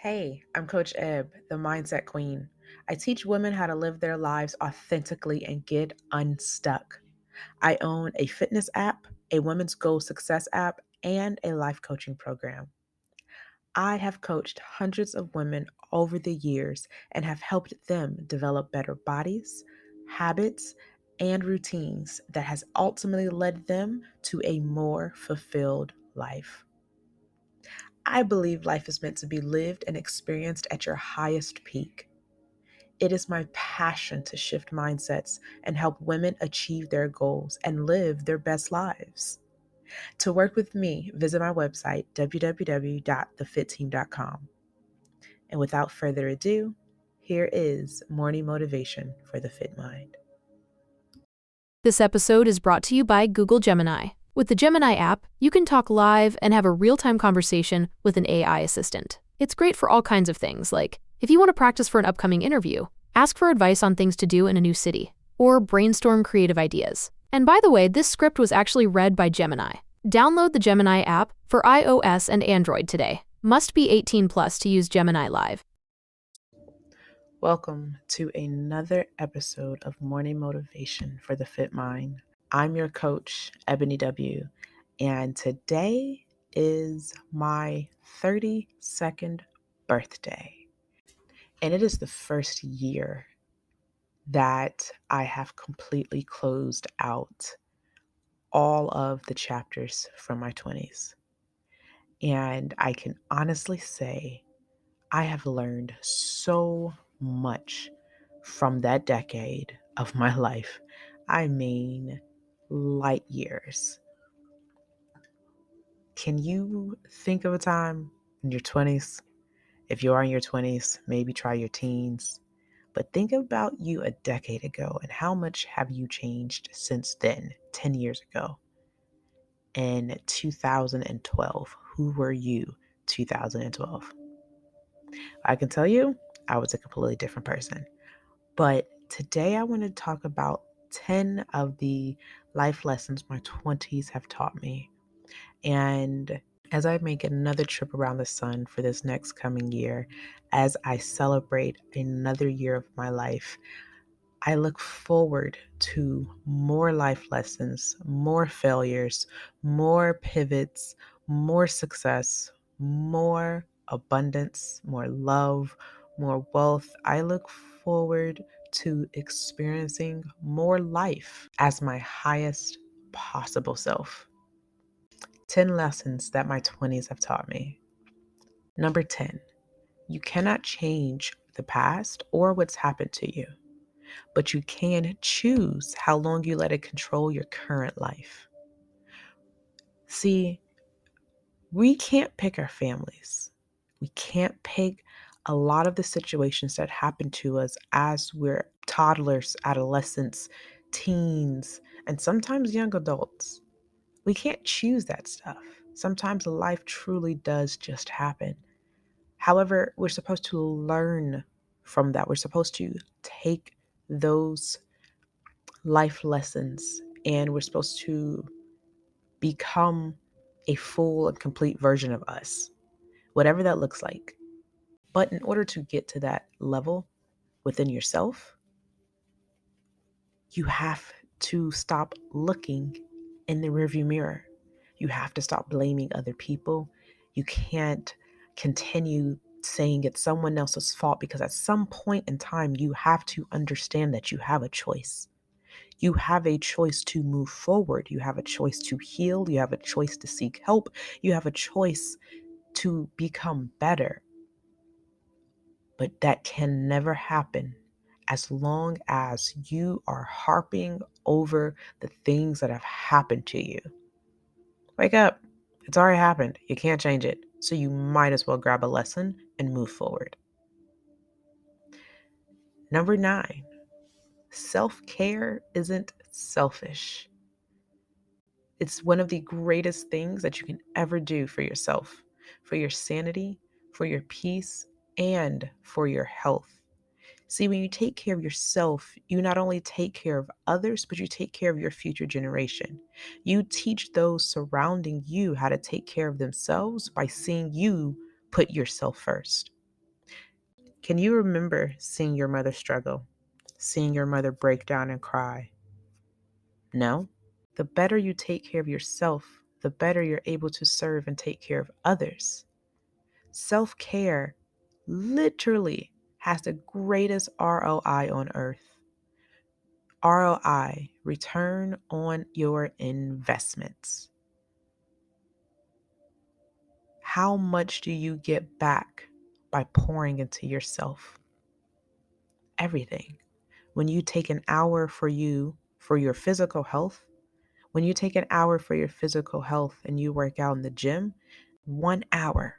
Hey, I'm Coach Ebb, the Mindset Queen. I teach women how to live their lives authentically and get unstuck. I own a fitness app, a women's goal success app, and a life coaching program. I have coached hundreds of women over the years and have helped them develop better bodies, habits, and routines that has ultimately led them to a more fulfilled life. I believe life is meant to be lived and experienced at your highest peak. It is my passion to shift mindsets and help women achieve their goals and live their best lives. To work with me, visit my website, www.thefitteam.com. And without further ado, here is morning motivation for the fit mind. This episode is brought to you by Google Gemini. With the Gemini app, you can talk live and have a real-time conversation with an AI assistant. It's great for all kinds of things, like if you want to practice for an upcoming interview, ask for advice on things to do in a new city, or brainstorm creative ideas. And by the way, this script was actually read by Gemini. Download the Gemini app for iOS and Android today. Must be 18 plus to use Gemini Live. Welcome to another episode of Morning Motivation for the Fit Mind. I'm your coach, Ebony W., and today is my 32nd birthday. And it is the first year that I have completely closed out all of the chapters from my 20s. And I can honestly say I have learned so much from that decade of my life. I mean, light years. Can you think of a time in your 20s? If you are in your 20s, maybe try your teens. But think about you a decade ago and how much have you changed since then, 10 years ago? In 2012, who were you 2012? I can tell you, I was a completely different person. But today I want to talk about 10 of the life lessons my 20s have taught me. And as I make another trip around the sun for this next coming year, as I celebrate another year of my life, I look forward to more life lessons, more failures, more pivots, more success, more abundance, more love, more wealth. I look forward to experiencing more life as my highest possible self. 10 lessons that my 20s have taught me. Number 10, you cannot change the past or what's happened to you, but you can choose how long you let it control your current life. See, we can't pick our families. We can't pick a lot of the situations that happen to us as we're toddlers, adolescents, teens, and sometimes young adults. We can't choose that stuff. Sometimes life truly does just happen. However, we're supposed to learn from that. We're supposed to take those life lessons and we're supposed to become a full and complete version of us, whatever that looks like. But in order to get to that level within yourself, you have to stop looking in the rearview mirror. You have to stop blaming other people. You can't continue saying it's someone else's fault because at some point in time, you have to understand that you have a choice. You have a choice to move forward. You have a choice to heal. You have a choice to seek help. You have a choice to become better. But that can never happen as long as you are harping over the things that have happened to you. Wake up. It's already happened. You can't change it. So you might as well grab a lesson and move forward. Number 9, self-care isn't selfish. It's one of the greatest things that you can ever do for yourself, for your sanity, for your peace, and for your health. See, when you take care of yourself, you not only take care of others, but you take care of your future generation. You teach those surrounding you how to take care of themselves by seeing you put yourself first. Can you remember seeing your mother struggle, seeing your mother break down and cry? No? The better you take care of yourself, the better you're able to serve and take care of others. Self-care literally has the greatest ROI on earth. ROI, return on your investments. How much do you get back by pouring into yourself? Everything. When you take an hour for you, for your physical health, when you take an hour for your physical health and you work out in the gym, 1 hour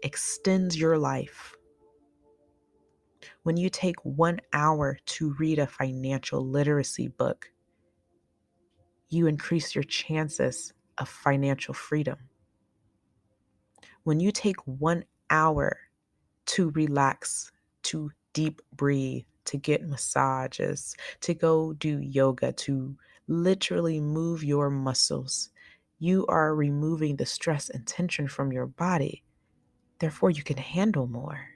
extends your life. When you take 1 hour to read a financial literacy book, you increase your chances of financial freedom. When you take 1 hour to relax, to deep breathe, to get massages, to go do yoga, to literally move your muscles, you are removing the stress and tension from your body. Therefore, you can handle more.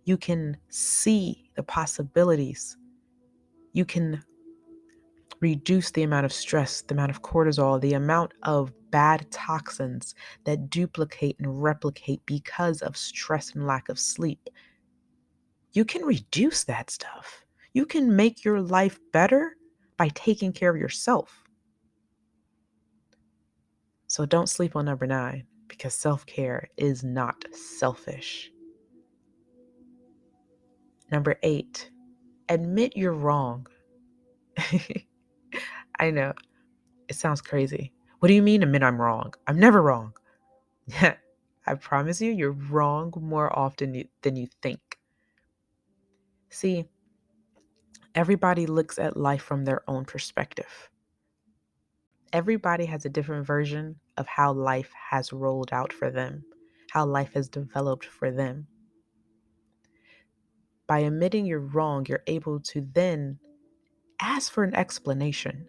You can see the possibilities. You can reduce the amount of stress, the amount of cortisol, the amount of bad toxins that duplicate and replicate because of stress and lack of sleep. You can reduce that stuff. You can make your life better by taking care of yourself. So don't sleep on number 9, because self-care is not selfish. Number 8, admit you're wrong. I know, it sounds crazy. What do you mean admit I'm wrong? I'm never wrong. I promise you, you're wrong more often than you think. See, everybody looks at life from their own perspective. Everybody has a different version of how life has rolled out for them, how life has developed for them. By admitting you're wrong, you're able to then ask for an explanation,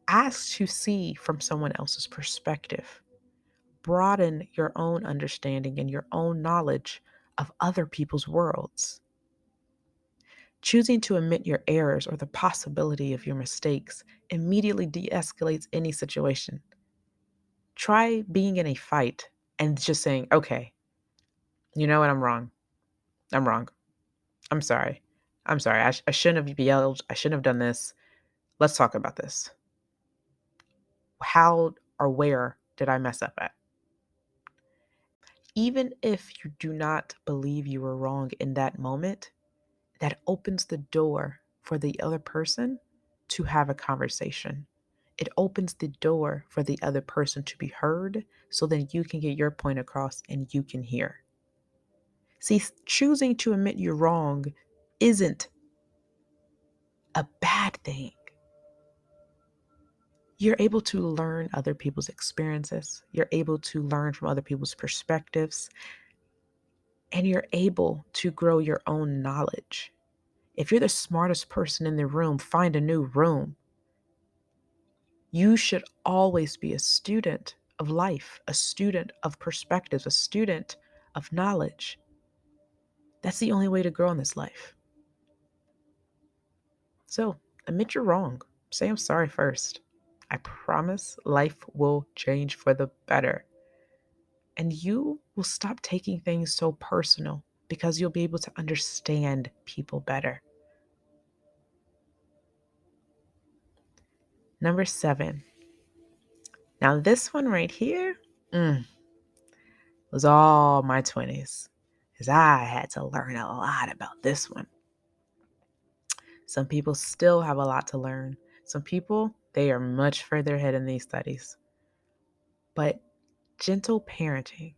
ask to see from someone else's perspective, broaden your own understanding and your own knowledge of other people's worlds. Choosing to admit your errors or the possibility of your mistakes immediately de-escalates any situation. Try being in a fight and just saying, okay, you know what? I'm wrong. I'm wrong. I'm sorry. I'm sorry. I shouldn't have yelled. I shouldn't have done this. Let's talk about this. How or where did I mess up at? Even if you do not believe you were wrong in that moment, that opens the door for the other person to have a conversation. It opens the door for the other person to be heard so that you can get your point across and you can hear. See, choosing to admit you're wrong isn't a bad thing. You're able to learn other people's experiences. You're able to learn from other people's perspectives. And you're able to grow your own knowledge. If you're the smartest person in the room, find a new room. You should always be a student of life, a student of perspectives, a student of knowledge. That's the only way to grow in this life. So admit you're wrong. Say I'm sorry first. I promise life will change for the better. And you will stop taking things so personal because you'll be able to understand people better. Number 7. Now this one right here was all my 20s, because I had to learn a lot about this one. Some people still have a lot to learn. Some people, they are much further ahead in these studies. But gentle parenting.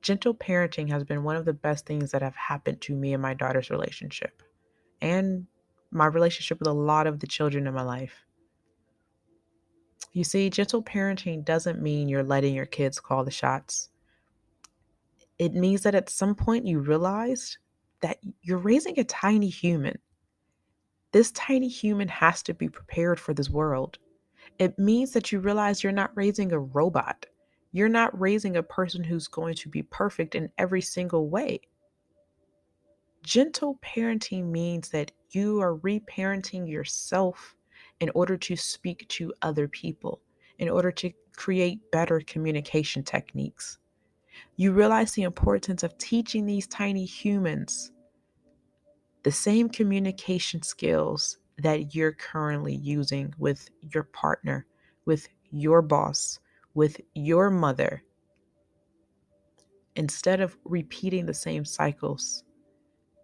Gentle parenting has been one of the best things that have happened to me and my daughter's relationship, and my relationship with a lot of the children in my life. You see, gentle parenting doesn't mean you're letting your kids call the shots. It means that at some point you realized that you're raising a tiny human. This tiny human has to be prepared for this world. It means that you realize you're not raising a robot. You're not raising a person who's going to be perfect in every single way. Gentle parenting means that you are reparenting yourself in order to speak to other people, in order to create better communication techniques. You realize the importance of teaching these tiny humans the same communication skills that you're currently using with your partner, with your boss, with your mother, instead of repeating the same cycles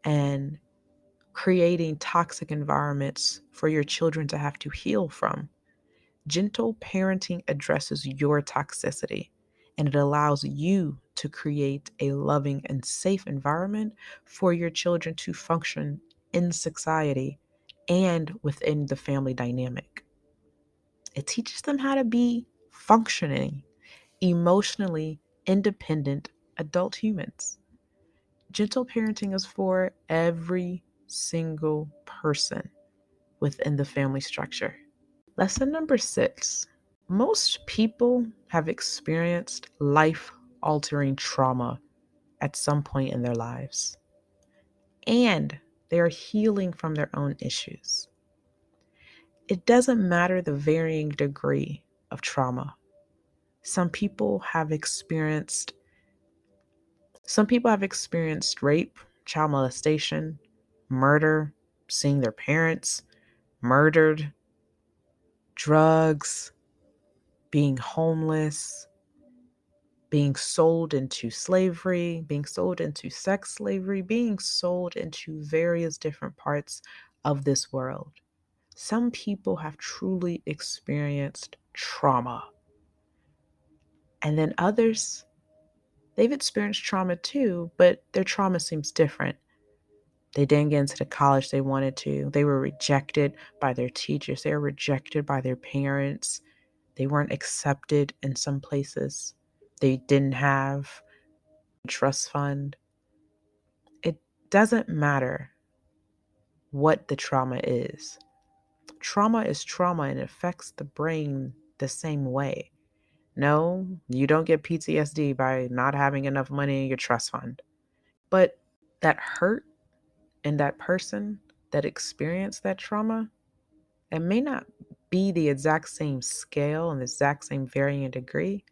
and creating toxic environments for your children to have to heal from. Gentle parenting addresses your toxicity, and it allows you to create a loving and safe environment for your children to function in society and within the family dynamic. It teaches them how to be functioning, emotionally independent adult humans. Gentle parenting is for every single person within the family structure. Lesson number 6. Most people have experienced life altering trauma at some point in their lives, and they are healing from their own issues. It doesn't matter the varying degree of trauma. Some people have experienced rape, child molestation, murder, seeing their parents murdered, drugs, being homeless, being sold into slavery, being sold into sex slavery, being sold into various different parts of this world. Some people have truly experienced trauma. And then others, they've experienced trauma too, but their trauma seems different. They didn't get into the college they wanted to. They were rejected by their teachers. They were rejected by their parents. They weren't accepted in some places. They didn't have a trust fund. It doesn't matter what the trauma is. Trauma is trauma and it affects the brain the same way. No, you don't get PTSD by not having enough money in your trust fund. But that hurt in that person that experienced that trauma, it may not be the exact same scale and the exact same varying degree,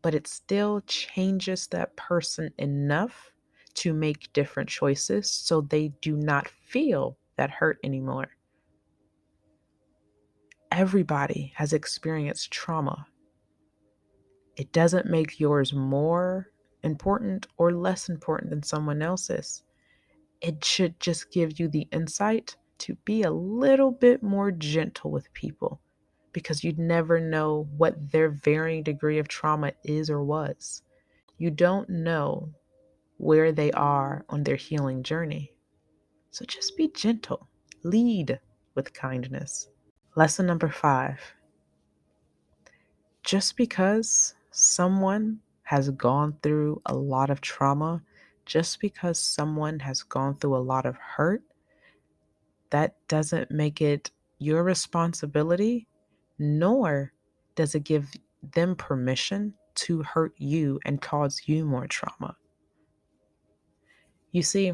but it still changes that person enough to make different choices so they do not feel that hurt anymore. Everybody has experienced trauma. It doesn't make yours more important or less important than someone else's. It should just give you the insight to be a little bit more gentle with people because you'd never know what their varying degree of trauma is or was. You don't know where they are on their healing journey. So just be gentle. Lead with kindness. Lesson number 5. Just because someone has gone through a lot of trauma, just because someone has gone through a lot of hurt, that doesn't make it your responsibility, nor does it give them permission to hurt you and cause you more trauma. You see,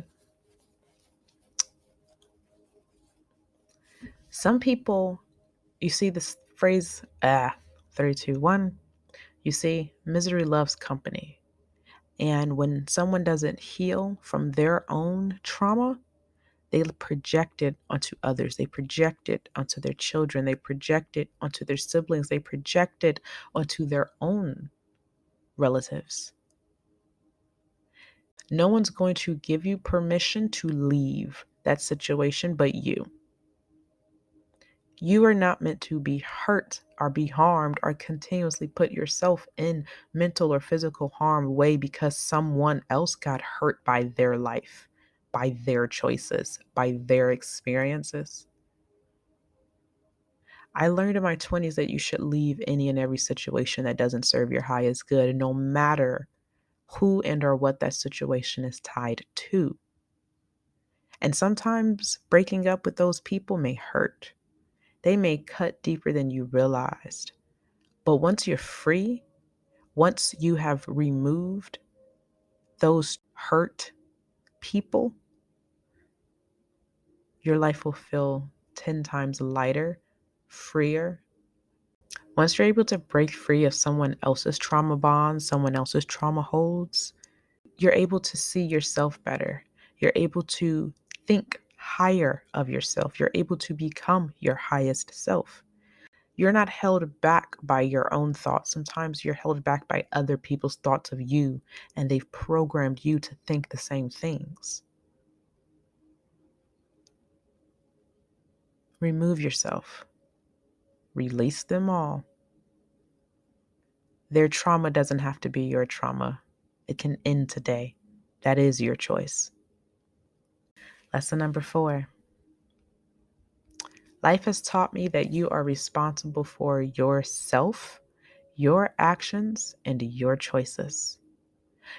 some people, you see this phrase, 3, 2, 1, you see, misery loves company. And when someone doesn't heal from their own trauma, they project it onto others. They project it onto their children. They project it onto their siblings. They project it onto their own relatives. No one's going to give you permission to leave that situation but you. You are not meant to be hurt or be harmed or continuously put yourself in mental or physical harm way because someone else got hurt by their life, by their choices, by their experiences. I learned in my 20s that you should leave any and every situation that doesn't serve your highest good, no matter who and or what that situation is tied to. And sometimes breaking up with those people may hurt. They may cut deeper than you realized. But once you're free, Once you have removed those hurt people, your life will feel 10 times lighter, freer. Once you're able to break free of someone else's trauma bonds, someone else's trauma holds, you're able to see yourself better. You're able to think higher of yourself. You're able to become your highest self. You're not held back by your own thoughts. Sometimes you're held back by other people's thoughts of you, and they've programmed you to think the same things. Remove yourself. Release them all. Their trauma doesn't have to be your trauma. It can end today. That is your choice. Lesson number 4. Life has taught me that you are responsible for yourself, your actions, and your choices.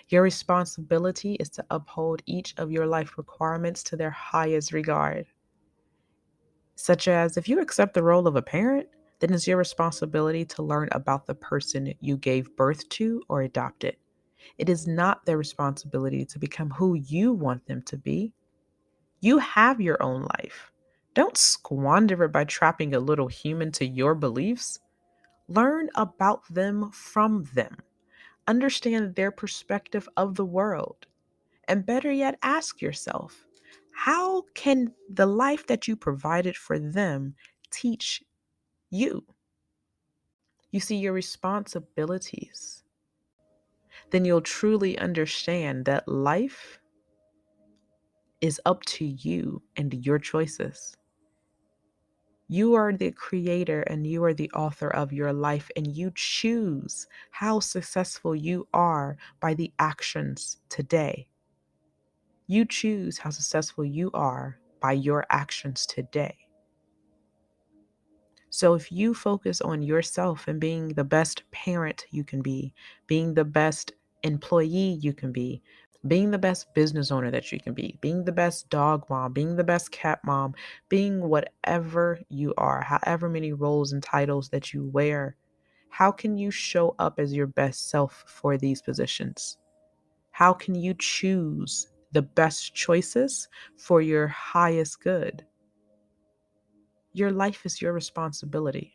Your responsibility is to uphold each of your life requirements to their highest regard. Such as, if you accept the role of a parent, then it's your responsibility to learn about the person you gave birth to or adopted. It is not their responsibility to become who you want them to be. You have your own life. Don't squander it by trapping a little human to your beliefs. Learn about them from them. Understand their perspective of the world. And better yet, ask yourself, how can the life that you provided for them teach you? You see your responsibilities. Then you'll truly understand that life is up to you and your choices. You are the creator and you are the author of your life, and you choose how successful you are by the actions today. You choose how successful you are by your actions today. So if you focus on yourself and being the best parent you can be, being the best employee you can be, being the best business owner that you can be, being the best dog mom, being the best cat mom, being whatever you are, however many roles and titles that you wear, how can you show up as your best self for these positions? How can you choose the best choices for your highest good? Your life is your responsibility.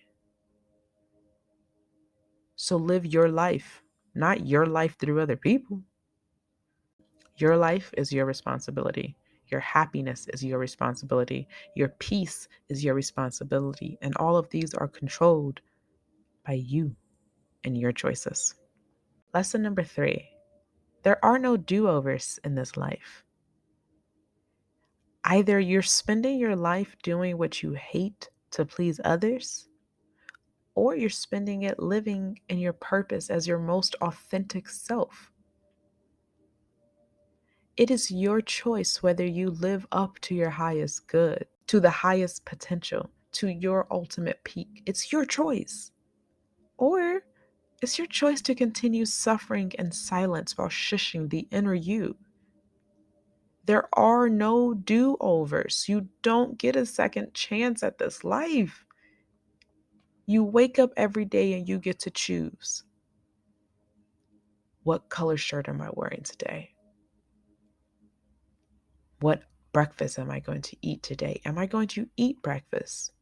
So live your life, not your life through other people. Your life is your responsibility. Your happiness is your responsibility. Your peace is your responsibility. And all of these are controlled by you and your choices. Lesson number 3. There are no do-overs in this life. Either you're spending your life doing what you hate to please others, or you're spending it living in your purpose as your most authentic self. It is your choice whether you live up to your highest good, to the highest potential, to your ultimate peak. It's your choice. Or it's your choice to continue suffering in silence while shushing the inner you. There are no do-overs. You don't get a second chance at this life. You wake up every day and you get to choose. What color shirt am I wearing today? What breakfast am I going to eat today? Am I going to eat breakfast?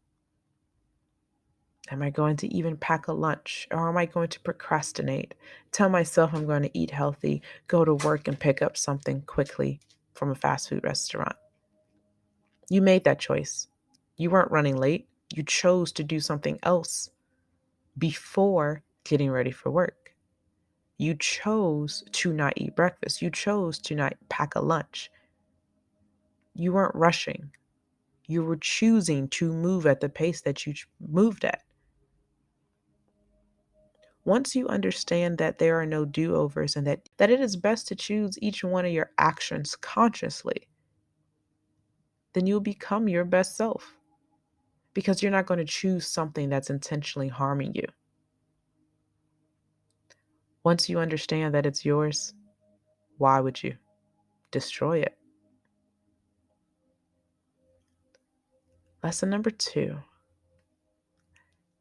Am I going to even pack a lunch? Or am I going to procrastinate? Tell myself I'm going to eat healthy, go to work and pick up something quickly from a fast food restaurant. You made that choice. You weren't running late. You chose to do something else before getting ready for work. You chose to not eat breakfast. You chose to not pack a lunch. You weren't rushing. You were choosing to move at the pace that you moved at. Once you understand that there are no do-overs and that it is best to choose each one of your actions consciously, then you'll become your best self because you're not going to choose something that's intentionally harming you. Once you understand that it's yours, why would you destroy it? Lesson number 2.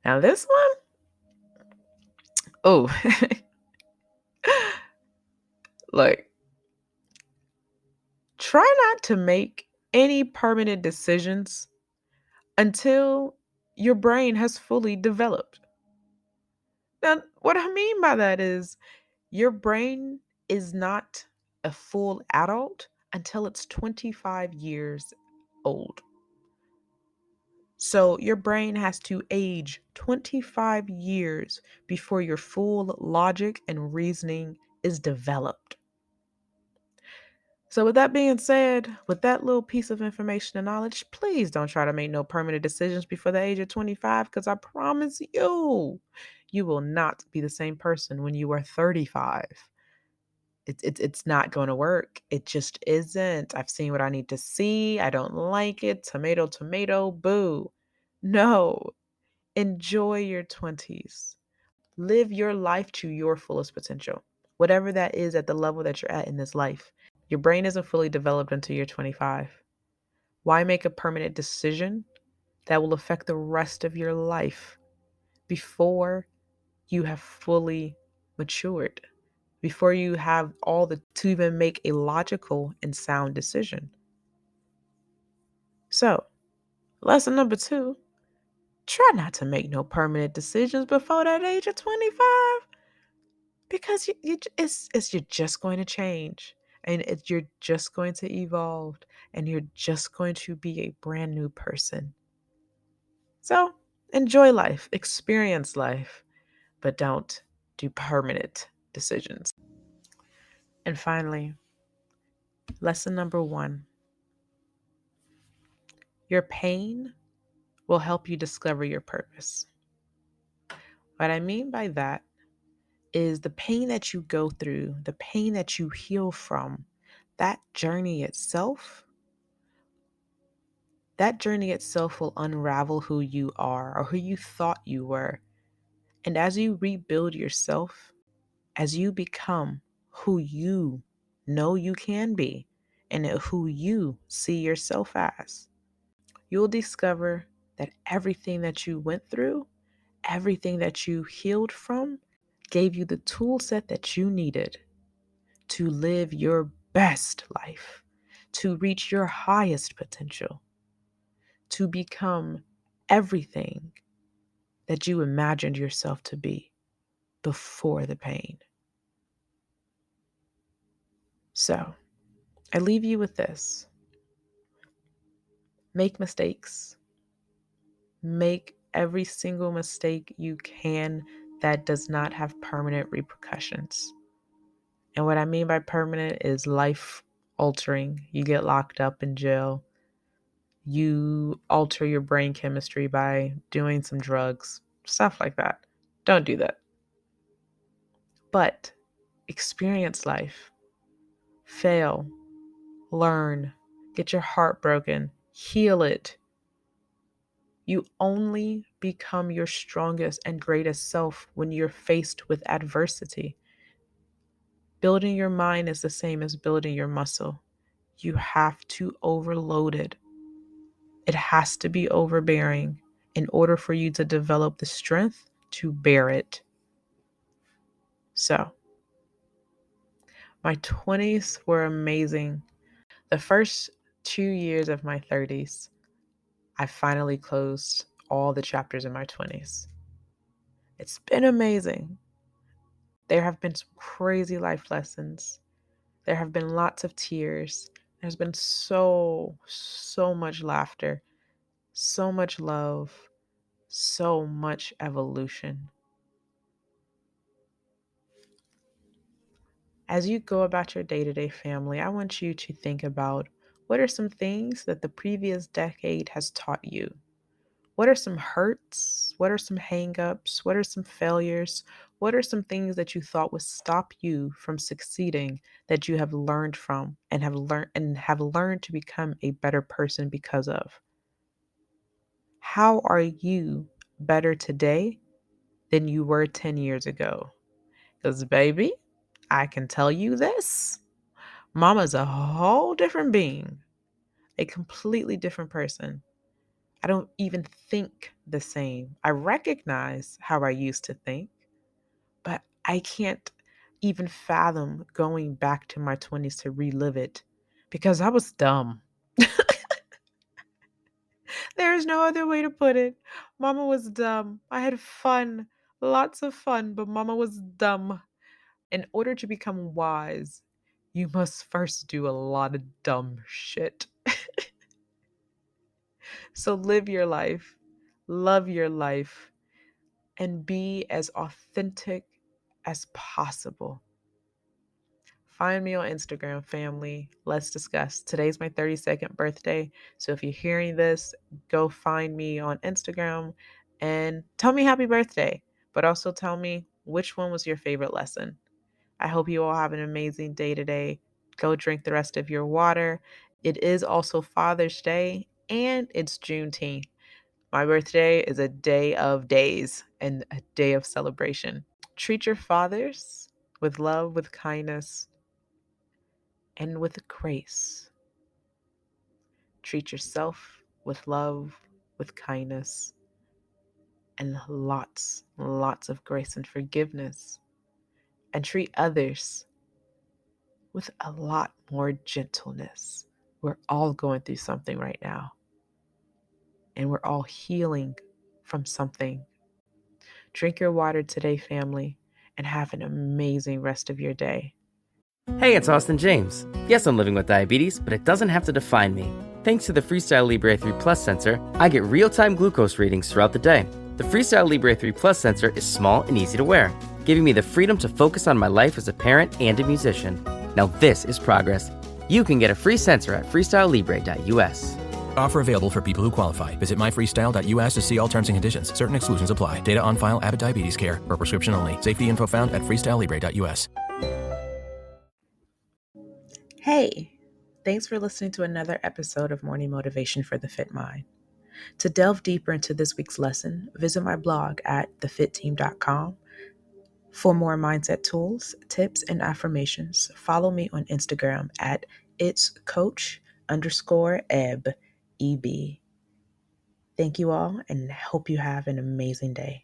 Now this one, oh, Look, try not to make any permanent decisions until your brain has fully developed. Now, what I mean by that is your brain is not a full adult until it's 25 years old. So your brain has to age 25 years before your full logic and reasoning is developed. So, with that being said, with that little piece of information and knowledge, please don't try to make no permanent decisions before the age of 25, because I promise you, you will not be the same person when you are 35. It's not going to work. It just isn't. I've seen what I need to see. I don't like it. Tomato, tomato, boo. No, enjoy your 20s. Live your life to your fullest potential, whatever that is at the level that you're at in this life. Your brain isn't fully developed until you're 25. Why make a permanent decision that will affect the rest of your life before you have fully matured, before you have all the to even make a logical and sound decision? So, lesson number 2, try not to make no permanent decisions before that age of 25, because you're just going to change, and you're just going to evolve, and you're just going to be a brand new person. So enjoy life, experience life, but don't do permanent decisions. And finally, lesson number 1, your pain will help you discover your purpose. What I mean by that is the pain that you go through, the pain that you heal from, that journey itself will unravel who you are or who you thought you were. And as you rebuild yourself, as you become who you know you can be and who you see yourself as, you'll discover that everything that you went through, everything that you healed from, gave you the tool set that you needed to live your best life, to reach your highest potential, to become everything that you imagined yourself to be before the pain. So, I leave you with this. Make mistakes. Make every single mistake you can that does not have permanent repercussions. And what I mean by permanent is life altering. You get locked up in jail. You alter your brain chemistry by doing some drugs, stuff like that. Don't do that. But experience life. Fail. Learn. Get your heart broken. Heal it. You only become your strongest and greatest self when you're faced with adversity. Building your mind is the same as building your muscle. You have to overload it. It has to be overbearing in order for you to develop the strength to bear it. So, my 20s were amazing. The first 2 years of my 30s, I finally closed all the chapters in my 20s. It's been amazing. There have been some crazy life lessons. There have been lots of tears. There's been so much laughter, so much love, so much evolution. As you go about your day-to-day family, I want you to think about, what are some things that the previous decade has taught you? What are some hurts? What are some hangups? What are some failures? What are some things that you thought would stop you from succeeding that you have learned from and have learned to become a better person because of? How are you better today than you were 10 years ago? Because, baby, I can tell you this. Mama's a whole different being, a completely different person. I don't even think the same. I recognize how I used to think, but I can't even fathom going back to my 20s to relive it because I was dumb. There is no other way to put it. Mama was dumb. I had fun, lots of fun, but mama was dumb. In order to become wise, you must first do a lot of dumb shit. So live your life, love your life, and be as authentic as possible. Find me on Instagram, family. Let's discuss. Today's my 32nd birthday. So if you're hearing this, go find me on Instagram and tell me happy birthday. But also tell me which one was your favorite lesson. I hope you all have an amazing day today. Go drink the rest of your water. It is also Father's Day and it's Juneteenth. My birthday is a day of days and a day of celebration. Treat your fathers with love, with kindness, and with grace. Treat yourself with love, with kindness, and lots of grace and forgiveness. And treat others with a lot more gentleness. We're all going through something right now, and we're all healing from something. Drink your water today, family, and have an amazing rest of your day. Hey, it's Austin James. Yes, I'm living with diabetes, but it doesn't have to define me. Thanks to the Freestyle Libre 3 Plus sensor, I get real-time glucose readings throughout the day. The Freestyle Libre 3 Plus sensor is small and easy to wear, giving me the freedom to focus on my life as a parent and a musician. Now this is progress. You can get a free sensor at freestylelibre.us. Offer available for people who qualify. Visit myfreestyle.us to see all terms and conditions. Certain exclusions apply. Data on file. Abbott Diabetes Care. Per prescription only. Safety info found at freestylelibre.us. Hey, thanks for listening to another episode of Morning Motivation for the Fit Mind. To delve deeper into this week's lesson, visit my blog at thefitteam.com. For more mindset tools, tips, and affirmations, follow me on Instagram at itscoach_eb. Thank you all and hope you have an amazing day.